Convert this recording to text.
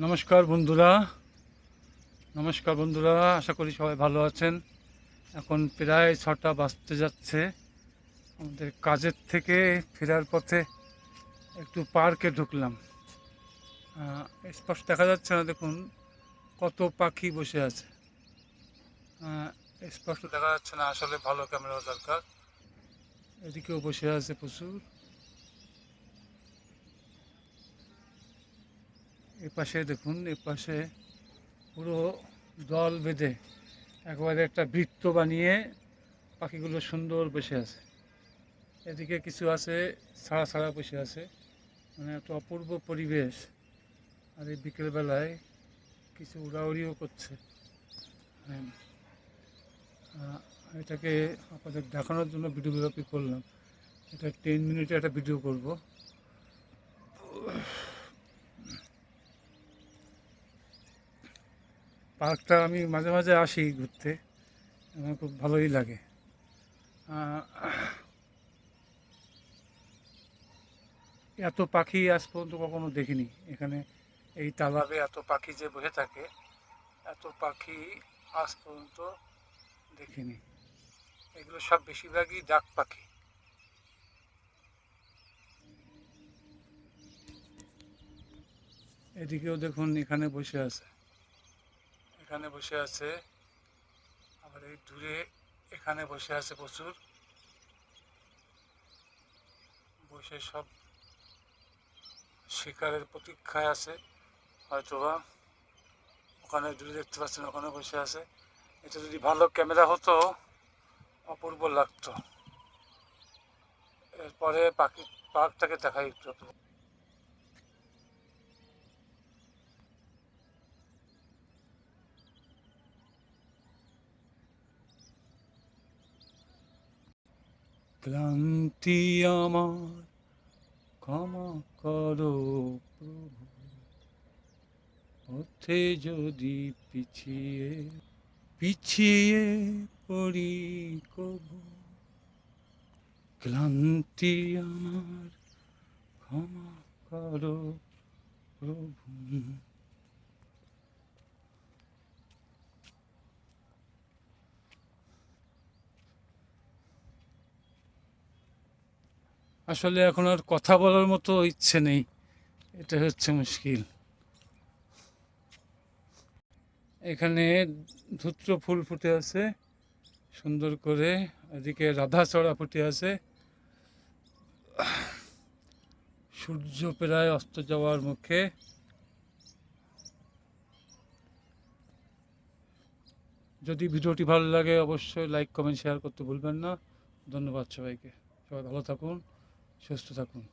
নমস্কার বন্ধুরা, আশা করি সবাই ভালো আছেন। এখন প্রায় 6টা বাজতে যাচ্ছে। আমাদের কাজের থেকে ফেরার পথে একটু পার্কে ঢুকলাম। স্পষ্ট দেখা যাচ্ছে না, দেখুন কত পাখি বসে আছে। স্পষ্ট দেখা যাচ্ছে না, আসলে ভালো ক্যামেরা দরকার। এদিকেও বসে আছে প্রচুর। এপাশে দেখুন, এপাশে পুরো দল বেঁধে একবারে একটা বৃত্ত বানিয়ে পাখিগুলো সুন্দর বসে আছে। এদিকে কিছু আছে ছাড়া ছাড়া বসে আছে, মানে একটা অপূর্ব পরিবেশ। আর এই বিকেলবেলায় কিছু উড়াউড়িও করছে। হ্যাঁ, এটাকে আপনাদের দেখানোর জন্য ভিডিওগ্রাফি করলাম। এটা 10 মিনিটে একটা ভিডিও করব। পার্কটা আমি মাঝে মাঝে আসি ঘুরতে, আমার খুব ভালোই লাগে। এত পাখি আজ পর্যন্ত কখনো দেখিনি এখানে। এই তালাবে এত পাখি যে বসে থাকে, এত পাখি আজ পর্যন্ত দেখিনি। এগুলো সব বেশিরভাগই ডাক পাখি। এদিকেও দেখুন, এখানে বসে আছে, এখানে বসে আছে, আবার এই দূরে এখানে বসে আছে প্রচুর। বসে সব শিকারের প্রতীক্ষায় আছে হয়তোবা। ওখানে দূরে দেখতে পাচ্ছেন, ওখানে বসে আছে। এটা যদি ভালো ক্যামেরা হতো অপূর্ব লাগতো। এরপরে পার্কটাকে দেখাই একটু। ক্লান্তি আমার ক্ষমা করো প্রভু, পথে যদি পিছিয়ে পিছিয়ে পড়ি কবু। ক্লান্তি আমার ক্ষমা করো প্রভু। আসলে এখন আর কথা বলার মতো ইচ্ছে নেই, এটা হচ্ছে মুশকিল। এখানে ধূত্র ফুল ফুটে আছে সুন্দর করে, এদিকে রাধাচড়া ফুটে আছে। সূর্য প্রায় অস্ত যাওয়ার মুখে। যদি ভিডিওটি ভালো লাগে অবশ্যই লাইক কমেন্ট শেয়ার করতে ভুলবেন না। ধন্যবাদ সবাইকে। সবাই ভালো থাকুন, সুস্থ থাকুন।